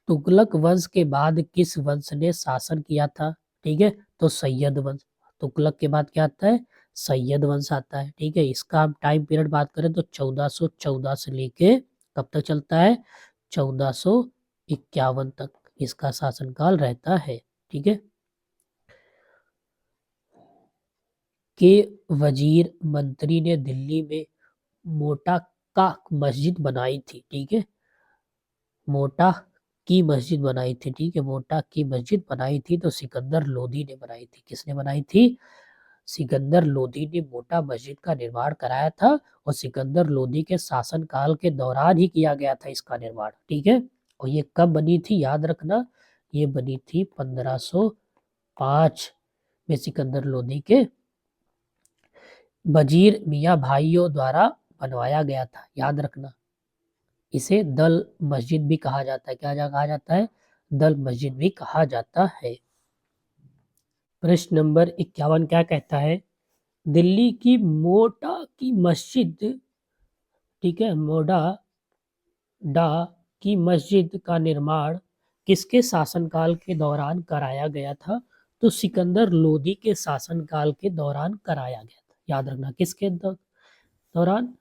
तुगलक वंश के बाद किस वंश ने शासन किया था? ठीक है, तो सैयद वंश। तुगलक के बाद क्या आता है? सैयद वंश आता है। ठीक है, इसका हम टाइम पीरियड बात करें तो 1414 से लेके कब तक चलता है? 1451 तक इसका शासनकाल रहता है। ठीक है, के वजीर मंत्री ने दिल्ली में मोटा का मस्जिद बनाई थी? ठीक है, मोटा की मस्जिद बनाई थी। ठीक है, मोटा की मस्जिद बनाई थी तो सिकंदर लोधी ने बनाई थी। किसने बनाई थी? सिकंदर लोधी ने मोटा मस्जिद का निर्माण कराया था, और सिकंदर लोधी के शासनकाल के दौरान ही किया गया था इसका निर्माण। ठीक है, और ये कब बनी थी? याद रखना, ये बनी थी 1505 में सिकंदर लोधी के वजीर मियाँ भाइयों द्वारा बनवाया गया था। याद रखना, इसे दल मस्जिद भी कहा जाता है। क्या कहा जाता है? दल मस्जिद भी कहा जाता है। प्रश्न नंबर 51 क्या कहता है? दिल्ली की मोटा की मस्जिद, ठीक है, मोडा डा की मस्जिद का निर्माण किसके शासनकाल के दौरान कराया गया था? तो सिकंदर लोदी के शासनकाल के दौरान कराया गया था। याद रखना, किसके दौरान?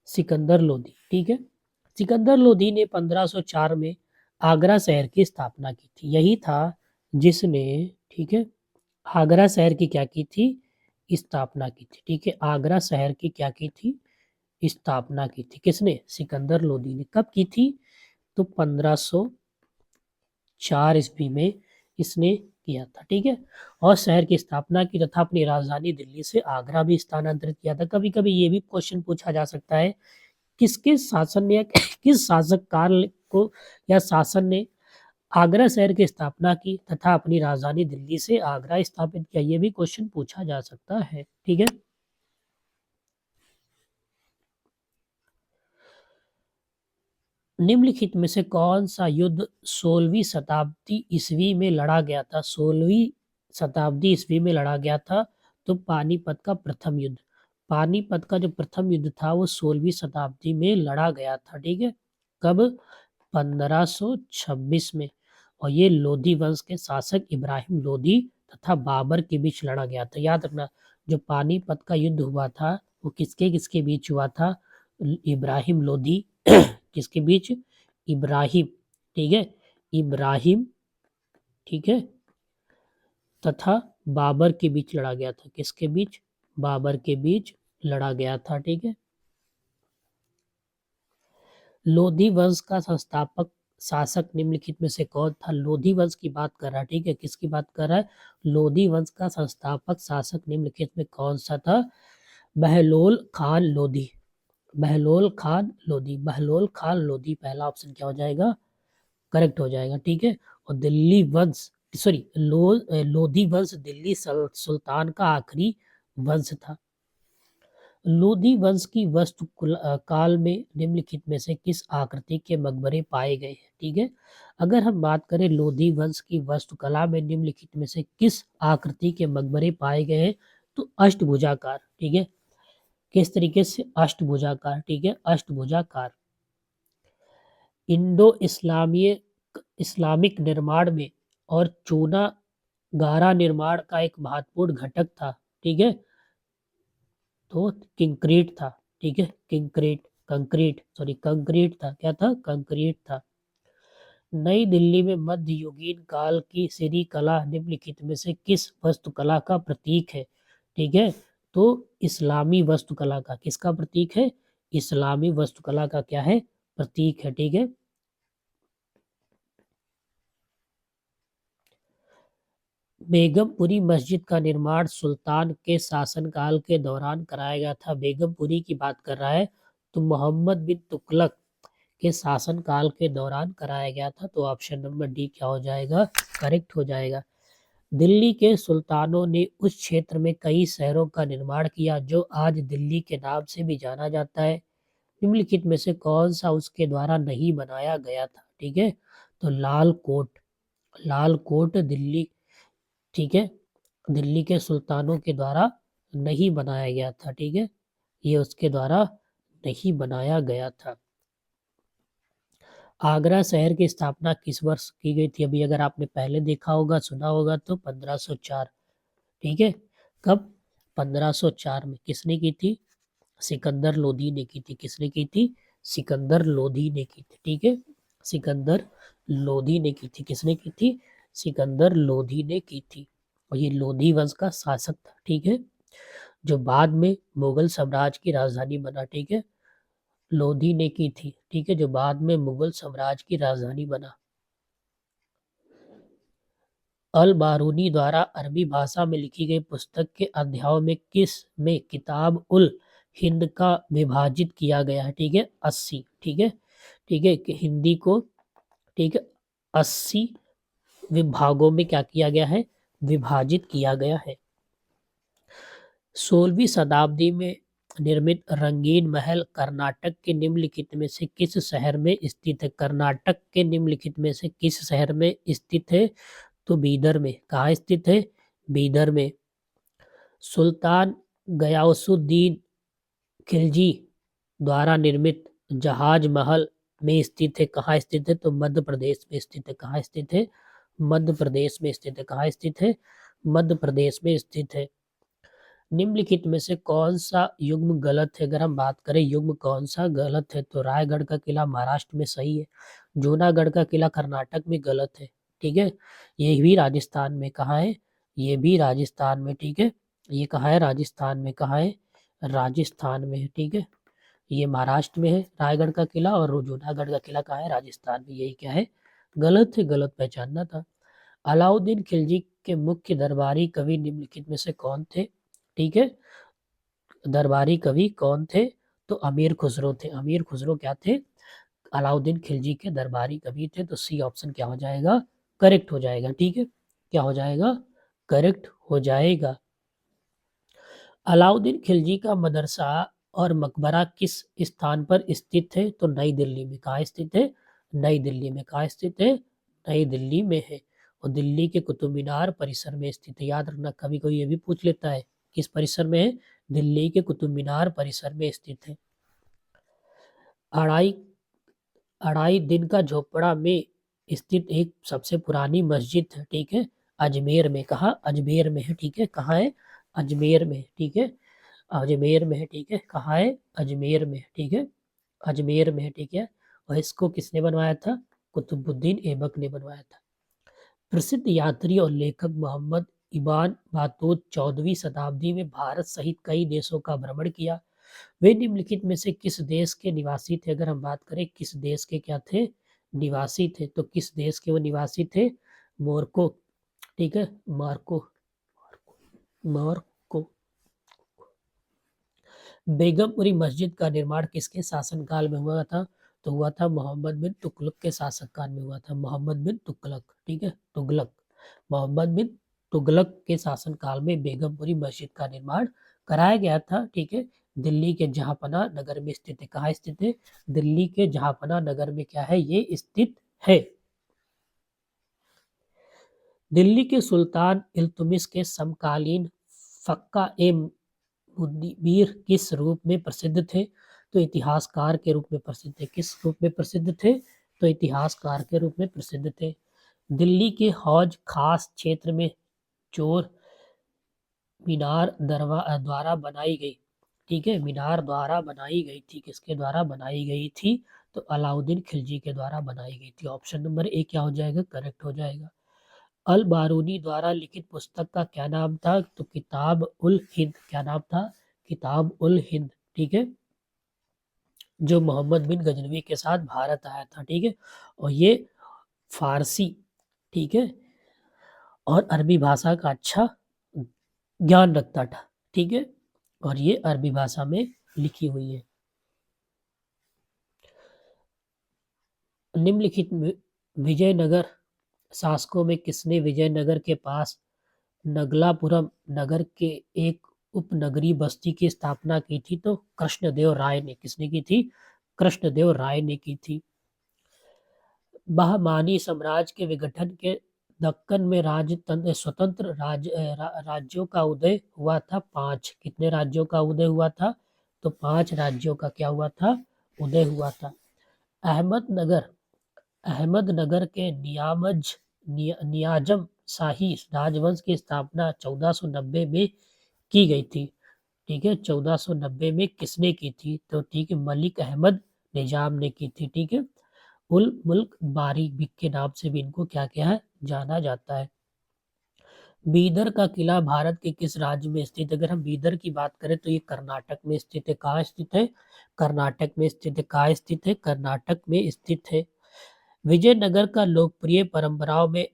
सिकंदर लोदी। ठीक है, सिकंदर लोदी ने 1504 में आगरा शहर की स्थापना की थी। यही था जिसने, ठीक है, आगरा शहर की क्या की थी? स्थापना की थी। ठीक है, आगरा शहर की क्या की थी? स्थापना की थी। किसने? सिकंदर लोदी ने। कब की थी? तो 1504 ईस्वी में इसने किया था। ठीक है, और शहर की स्थापना की तथा अपनी राजधानी दिल्ली से आगरा भी स्थानांतरित किया था। कभी कभी ये भी क्वेश्चन पूछा जा सकता है, किसके शासन ने किस शासक काल को या शासन ने आगरा शहर की स्थापना की तथा अपनी राजधानी दिल्ली से आगरा स्थापित किया? ये भी क्वेश्चन पूछा जा सकता है। ठीक है, निम्नलिखित में से कौन सा युद्ध 16वीं शताब्दी ईस्वी में लड़ा गया था? 16वीं शताब्दी ईस्वी में लड़ा गया था। तो पानीपत का प्रथम युद्ध, पानीपत का जो प्रथम युद्ध था वो 16वीं शताब्दी में लड़ा गया था। ठीक है, कब? 1526 में। और ये लोधी वंश के शासक इब्राहिम लोधी तथा बाबर के बीच लड़ा गया था। याद रखना, जो पानीपत का युद्ध हुआ था वो किसके किसके बीच हुआ था? इब्राहिम लोधी किसके बीच? इब्राहिम, ठीक है, इब्राहिम, ठीक है, तथा बाबर के बीच लड़ा गया था। किसके बीच? बाबर के बीच लड़ा गया था। ठीक है। लोधी वंश का संस्थापक शासक निम्नलिखित में से कौन था? लोधी वंश की बात कर रहा है। ठीक है, किसकी बात कर रहा है? लोधी वंश का संस्थापक शासक निम्नलिखित में कौन सा था? बहलोल खान लोधी, बहलोल खान लोधी, बहलोल खान लोधी पहला ऑप्शन क्या हो जाएगा? करेक्ट हो जाएगा। ठीक है। और दिल्ली वंश, सॉरी, लोधी वंश दिल्ली सुल्तान का आखिरी वंश था। लोधी वंश की काल में निम्नलिखित में से किस आकृति के मकबरे पाए गए हैं? ठीक है, अगर हम बात करें लोधी वंश की वास्तुकला में निम्नलिखित में से किस आकृति के मकबरे पाए गए हैं, तो अष्टभुजाकार। ठीक है, किस तरीके से? अष्टभुजाकार। ठीक है, अष्टभुजाकार। इंडो इस्लामीय इस्लामिक निर्माण में और चूना गारा निर्माण का एक महत्वपूर्ण घटक था। ठीक है, तो कंक्रीट था। ठीक है, कंक्रीट था। क्या था? कंक्रीट था। नई दिल्ली में मध्ययुगीन काल की सीरी कला निम्नलिखित में से किस वास्तुकला का प्रतीक है? ठीक है, तो इस्लामी वास्तुकला का, किसका प्रतीक है? इस्लामी वास्तुकला का क्या है? प्रतीक है। ठीक है। बेगमपुरी मस्जिद का निर्माण सुल्तान के शासनकाल के दौरान कराया गया था। बेगमपुरी की बात कर रहा है, तो मोहम्मद बिन तुगलक के शासनकाल के दौरान कराया गया था। तो ऑप्शन नंबर डी क्या हो जाएगा? करेक्ट हो जाएगा। दिल्ली के सुल्तानों ने उस क्षेत्र में कई शहरों का निर्माण किया जो आज दिल्ली के नाम से भी जाना जाता है। निम्नलिखित में से कौन सा उसके द्वारा नहीं बनाया गया था? ठीक है, तो लाल कोट, लाल कोट दिल्ली, ठीक है, दिल्ली के सुल्तानों के द्वारा नहीं बनाया गया था। ठीक है, ये उसके द्वारा नहीं बनाया गया था। आगरा शहर की स्थापना किस वर्ष की गई थी? अभी अगर आपने पहले देखा होगा, सुना होगा, तो 1504। ठीक है, कब? 1504 में। किसने की थी? सिकंदर लोधी ने की थी। किसने की थी? सिकंदर लोधी ने की थी। ठीक है, सिकंदर लोधी ने की थी। किसने की थी? सिकंदर लोधी ने की थी। और ये लोधी वंश का शासक था। ठीक है, जो बाद में मुगल साम्राज्य की राजधानी बना। ठीक है, लोधी ने की थी। ठीक है, जो बाद में मुगल साम्राज्य की राजधानी बना। अल बारूनी द्वारा अरबी भाषा में लिखी गई पुस्तक के अध्यायों में किस में किताब उल हिंद का विभाजित किया गया है? ठीक है, 80। ठीक है, ठीक है, कि हिंदी को, ठीक है, 80 विभागों में क्या किया गया है? विभाजित किया गया है। 16वीं शताब्दी में निर्मित रंगीन महल कर्नाटक के निम्नलिखित में से किस शहर में स्थित है? कर्नाटक के निम्नलिखित में से किस शहर में स्थित है? तो बीदर में। कहाँ स्थित है? बीदर में। सुल्तान गयासुद्दीन खिलजी द्वारा निर्मित जहाज महल में स्थित है। कहाँ स्थित है? तो मध्य प्रदेश में स्थित है। कहाँ स्थित है? मध्य प्रदेश में स्थित है। कहाँ स्थित है? मध्य प्रदेश में स्थित है। निम्नलिखित में से कौन सा युग्म गलत है? अगर हम बात करें युग्म कौन सा गलत है, तो रायगढ़ का किला महाराष्ट्र में सही है। जूनागढ़ का किला कर्नाटक में गलत है। ठीक है, ये भी राजस्थान में। कहाँ है? ये भी राजस्थान में। ठीक है, ये कहाँ है? राजस्थान में। कहाँ है? राजस्थान में है। ठीक है, ये महाराष्ट्र में है रायगढ़ का किला, और जूनागढ़ का किला कहाँ है? राजस्थान में। यही क्या है? गलत है, गलत पहचानना था। अलाउद्दीन खिलजी के मुख्य दरबारी कवि निम्नलिखित में से कौन थे? ठीक है, दरबारी कवि कौन थे? तो अमीर खुसरो थे। अमीर खुसरो क्या थे? अलाउद्दीन खिलजी के दरबारी कवि थे। तो सी ऑप्शन क्या हो जाएगा? करेक्ट हो जाएगा। ठीक है, क्या हो जाएगा? करेक्ट हो जाएगा। अलाउद्दीन खिलजी का मदरसा और मकबरा किस स्थान पर स्थित है? तो नई दिल्ली में। कहाँ स्थित है? नई दिल्ली में। कहाँ स्थित है? नई दिल्ली में है। और दिल्ली के कुतुब मीनार परिसर में स्थित है। याद रखना, कभी कोई ये भी पूछ लेता है किस परिसर में है? दिल्ली के कुतुब मीनार परिसर में स्थित है। अढ़ाई अढ़ाई दिन का झोपड़ा में स्थित एक सबसे पुरानी मस्जिद है, ठीक है, अजमेर में। कहाँ? अजमेर में है, ठीक है। कहाँ है? अजमेर में, ठीक है। अजमेर में है, ठीक है। कहाँ है? अजमेर में, ठीक है। अजमेर में है, ठीक है। और इसको किसने बनवाया था? कुतुबुद्दीन ऐबक ने बनवाया था। प्रसिद्ध यात्री और लेखक मोहम्मद इब्न बतूता 14वीं शताब्दी में भारत सहित कई देशों का भ्रमण किया। वे निम्नलिखित में से किस देश के निवासी थे? अगर हम बात करें किस देश के क्या थे? निवासी थे, तो किस देश के वो निवासी थे? मोरक्को, ठीक है। मार्को मार्को बेगमपुरी मस्जिद का निर्माण किसके शासनकाल में हुआ था? तो हुआ था मोहम्मद बिन तुगलक के शासनकाल में हुआ था। मोहम्मद बिन तुगलक, ठीक है, तुगलक। मोहम्मद बिन तुगलक के शासनकाल में बेगमपुरी मस्जिद का निर्माण कराया गया था, ठीक है। दिल्ली के जहांपनाह नगर में स्थित है। कहाँ स्थित है? दिल्ली के जहांपनाह नगर में क्या है? ये स्थित है। दिल्ली के सुल्तान इल्तुतमिश के समकालीन फक्का ए मुदबिर किस रूप में प्रसिद्ध थे? तो इतिहासकार के रूप में प्रसिद्ध थे। किस रूप में प्रसिद्ध थे? तो इतिहासकार के रूप में प्रसिद्ध थे। दिल्ली के हौज खास क्षेत्र में चोर मीनार द्वारा बनाई गई, ठीक है, मीनार द्वारा बनाई गई थी। किसके द्वारा बनाई गई थी? तो अलाउद्दीन खिलजी के द्वारा बनाई गई थी। ऑप्शन नंबर ए क्या हो जाएगा? करेक्ट हो जाएगा। अल बारूनी द्वारा लिखित पुस्तक का क्या नाम था? तो किताब उल हिंद। क्या नाम था? किताब उल हिंद, ठीक है, जो मोहम्मद बिन गजनवी के साथ भारत आया था, ठीक है। और ये फारसी, ठीक है, और अरबी भाषा का अच्छा ज्ञान रखता था, ठीक है। और ये अरबी भाषा में लिखी हुई है। निम्नलिखित में विजयनगर शासकों में किसने विजयनगर के पास नगलापुरम नगर के एक उपनगरीय बस्ती की स्थापना की थी? तो कृष्णदेव राय ने। किसने की थी? कृष्णदेव राय ने की थी। बहमानी साम्राज्य के विघटन के दक्कन में स्वतंत्र राज्यों का उदय हुआ था। 5। कितने राज्यों का उदय हुआ था? तो 5 राज्यों का क्या हुआ था? उदय हुआ था। अहमदनगर अहमदनगर के नियाज़म शाही राजवंश की स्थापना 1490 में की गई थी, ठीक है। 1490 में किसने की थी? तो ठीक है, मलिक अहमद निजाम ने की थी, ठीक है। उल मुल्क बारी के नाम से भी इनको क्या क्या है? जाना जाता है। बीदर का किला भारत के किस राज्य में स्थित है? अगर हम बीदर की बात करें तो ये कर्नाटक में स्थित है। कहाँ स्थित है? कर्नाटक में स्थित है। कहाँ स्थित है? कर्नाटक में स्थित है। विजयनगर का लोकप्रिय परंपराओं में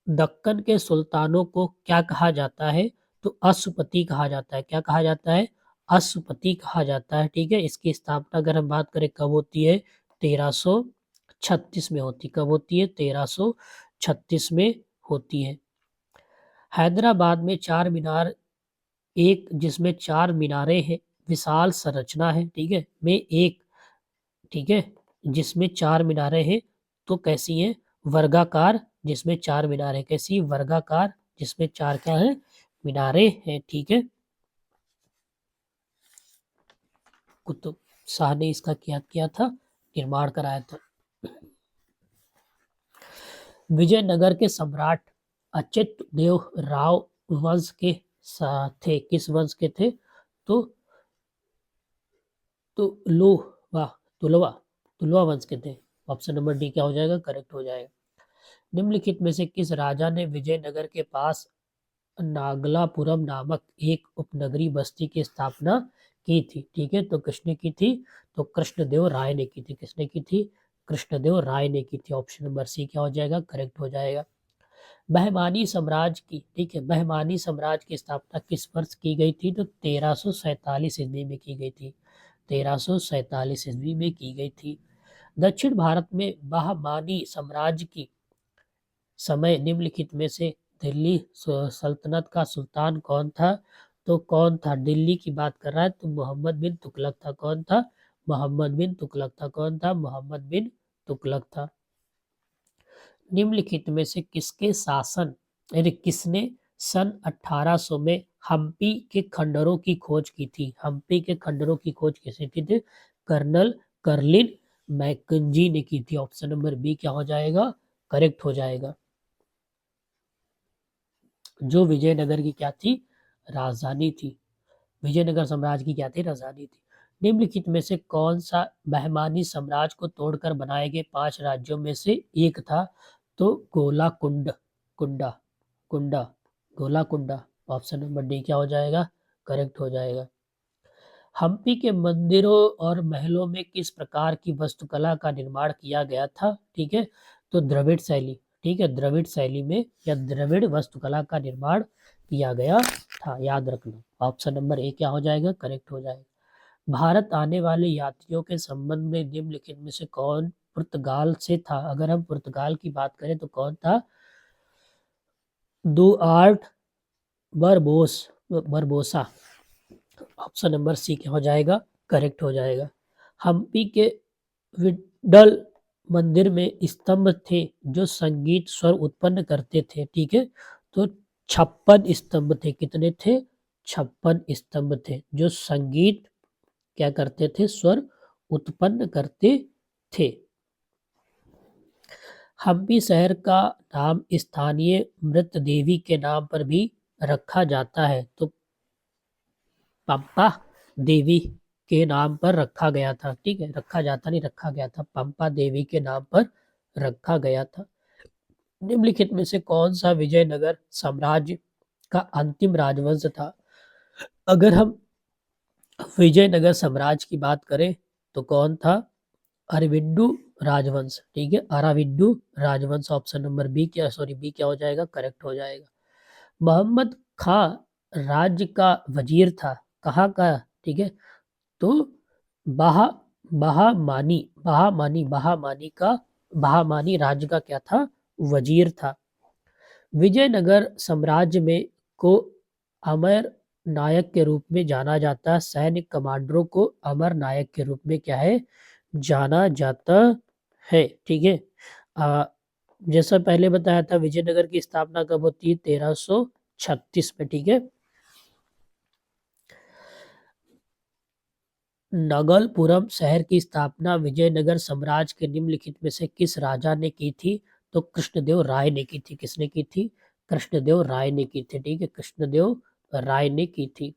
दक्कन के सुल्तानों को क्या कहा जाता है? तो अश्वपति कहा जाता है। क्या कहा जाता है? अश्वपति कहा जाता है, ठीक है। इसकी स्थापना अगर हम बात करें कब होती है? 1336 में होती। कब होती है? 1336 में होती है। हैदराबाद में चार मीनार, एक जिसमें चार मीनारें हैं, विशाल संरचना है, ठीक है, में एक, ठीक है, जिसमें चार मीनारें हैं, तो कैसी है? वर्गाकार, जिसमें चार मीनारें। कैसी? वर्गाकार, जिसमें चार क्या है? मीनारें हैं, ठीक है। कुतुब शाह ने इसका क्या किया था? निर्माण कराया था। विजयनगर के सम्राट अच्युत देव राव वंश के थे। किस वंश के थे? तो तुलुवा तुलवा तुलवा वंश के थे। ऑप्शन नंबर डी क्या हो जाएगा? करेक्ट हो जाएगा। निम्नलिखित में से किस राजा ने विजयनगर के पास नागलापुरम नामक एक उपनगरीय बस्ती की स्थापना की थी? ठीक है, तो किसने की थी? तो कृष्णदेव राय ने की थी। किसने की थी? कृष्णदेव राय ने की थी। ऑप्शन नंबर सी क्या हो जाएगा? करेक्ट हो जाएगा। बहमानी साम्राज्य की, ठीक है, बहमानी साम्राज्य की स्थापना किस वर्ष की गई थी? तो 1347 ईस्वी में की गई थी। 1347 ईस्वी में की गई थी। दक्षिण भारत में बहमानी साम्राज्य की समय निम्नलिखित में से दिल्ली सल्तनत का सुल्तान कौन था? तो कौन था? दिल्ली की बात कर रहा है तो मोहम्मद बिन तुगलक था। कौन था? मोहम्मद बिन तुगलक था। कौन था? मोहम्मद बिन तुगलक था। निम्नलिखित में से किसके शासन यानी किसने सन 1800 में हम्पी के खंडरों की खोज की थी? हम्पी के खंडरों की खोज किसने की थी? कर्नल कर्लिन मैकेंजी ने की थी। ऑप्शन नंबर बी क्या हो जाएगा? करेक्ट हो जाएगा। जो विजयनगर की क्या थी? राजधानी थी। विजयनगर साम्राज्य की क्या थी? राजधानी थी। निम्नलिखित में से कौन सा बहमानी साम्राज्य को तोड़कर बनाए गए 5 राज्यों में से एक था? तो गोलाकुंड कुंडा कुंडा गोलाकुंडा। ऑप्शन नंबर डी क्या हो जाएगा? करेक्ट हो जाएगा। हम्पी के मंदिरों और महलों में किस प्रकार की वास्तुकला का निर्माण किया गया था? ठीक है, तो द्रविड़ शैली। ठीक है, द्रविड़ शैली में या द्रविड़ वास्तुकला का निर्माण किया गया था, याद रखना। ऑप्शन नंबर ए क्या हो जाएगा? करेक्ट हो जाएगा। भारत आने वाले यात्रियों के संबंध में निम्नलिखित में से कौन पुर्तगाल से था? अगर हम पुर्तगाल की बात करें तो कौन था? दुआर्ट बरबोस बरबोसा। ऑप्शन नंबर सी क्या हो जाएगा? करेक्ट हो जाएगा। हम्पी के विड्डल मंदिर में स्तंभ थे जो संगीत स्वर उत्पन्न करते थे। ठीक है, तो 56 स्तंभ थे। कितने थे? 56 स्तंभ थे जो संगीत क्या करते थे? स्वर उत्पन्न करते थे। हम्पी शहर का नाम स्थानीय मृत देवी के नाम पर भी रखा जाता है, तो पंपा देवी के नाम पर रखा गया था। ठीक है, रखा जाता नहीं, रखा गया था। पंपा देवी के नाम पर रखा गया था। निम्नलिखित में से कौन सा विजयनगर साम्राज्य का अंतिम राजवंश था? अगर हम विजयनगर साम्राज्य की बात करें तो कौन था? अरविंदु राजवंश। ठीक है, अराविंदु राजवंश। ऑप्शन नंबर बी क्या सॉरी बी क्या हो जाएगा? करेक्ट हो जाएगा। मोहम्मद खां राज्य का वजीर था। कहाँ का? ठीक है, तो बहा बहामानी बहामानी बहामानी का बहामानी राज्य का क्या था? वजीर था। विजयनगर साम्राज्य में को अमर नायक के रूप में जाना जाता है। सैन्य कमांडरों को अमर नायक के रूप में क्या है? जाना जाता है। ठीक है, आ, जैसा पहले बताया था विजयनगर की स्थापना कब होती है? 1336 में। ठीक है, नगलपुरम शहर की स्थापना विजयनगर साम्राज्य के निम्नलिखित में से किस राजा ने की थी? तो कृष्णदेव राय ने की थी। किसने की थी? कृष्णदेव राय ने की थी। ठीक है, कृष्णदेव राय ने की थी।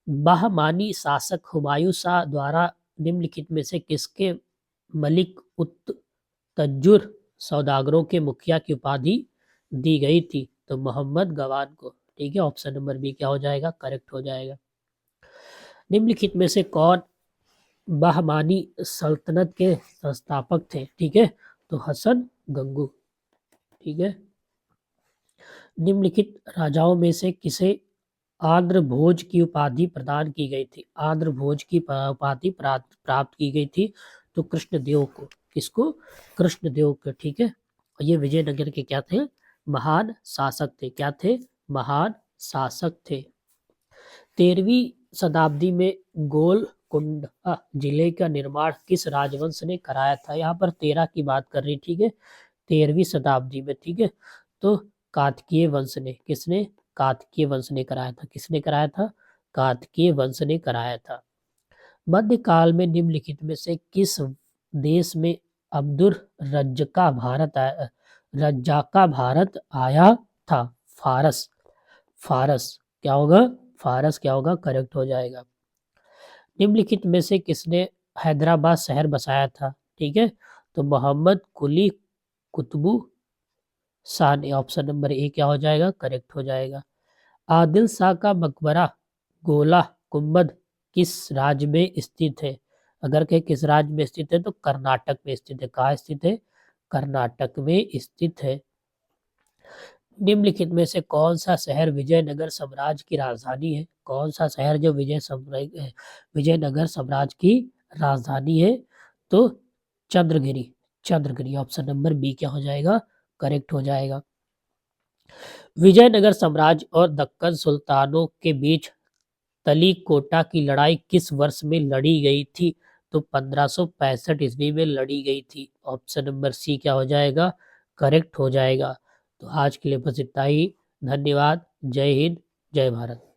बहमानी शासक हुमायूं शाह द्वारा निम्नलिखित में से किसके मलिक उत तज्जुर सौदागरों के मुखिया की उपाधि दी गई थी? तो मोहम्मद गवान को। ठीक है, ऑप्शन नंबर बी क्या हो जाएगा? करेक्ट हो जाएगा। निम्नलिखित में से कौन बहमानी सल्तनत के संस्थापक थे? ठीक है, तो हसन गंगू। ठीक है, निम्नलिखित राजाओं में से किसे आंध्र भोज की उपाधि प्रदान की गई थी? आंध्र भोज की उपाधि प्राप्त की गई थी तो कृष्णदेव को। किसको? कृष्णदेव को। ठीक है, और ये विजयनगर के क्या थे? महान शासक थे। क्या थे? महान शासक थे। 13वीं शताब्दी में गोलकुंडा जिले का निर्माण किस राजवंश ने कराया था? यहाँ पर 13 की बात कर रही। ठीक है, 13वीं शताब्दी में। ठीक है, तो कातकीय वंश ने। किसने? कातकीय वंश ने कराया था। किसने कराया था? कातकीय वंश ने कराया था। मध्यकाल में निम्नलिखित में से किस देश में अब्दुल रज्जाका भारत आया था? फारस। फारस क्या होगा? फारस क्या होगा? करेक्ट हो जाएगा। निम्नलिखित में से किसने हैदराबाद शहर बसाया था? ठीक है, तो मोहम्मद कुली कुतुबू शाह ने। ऑप्शन नंबर ए क्या हो जाएगा? करेक्ट हो जाएगा। आदिल शाह का मकबरा गोला गुम्बद किस राज्य में स्थित है? अगर कहे किस राज्य में स्थित है तो कर्नाटक में स्थित है। कहाँ स्थित है? कर्नाटक में स्थित है। निम्नलिखित में से कौन सा शहर विजयनगर साम्राज्य की राजधानी है? कौन सा शहर जो विजयनगर साम्राज्य की राजधानी है? तो Chandragiri. Chandragiri. Option number B क्या हो जाएगा? करेक्ट हो जाएगा। विजयनगर साम्राज्य और दक्कन सुल्तानों के बीच तलीकोटा की लड़ाई किस वर्ष में लड़ी गई थी? तो 1565 ईस्वी में लड़ी गई थी। ऑप्शन नंबर सी क्या हो जाएगा? करेक्ट हो जाएगा। तो आज के लिए बस इतना ही। धन्यवाद। जय हिंद, जय भारत।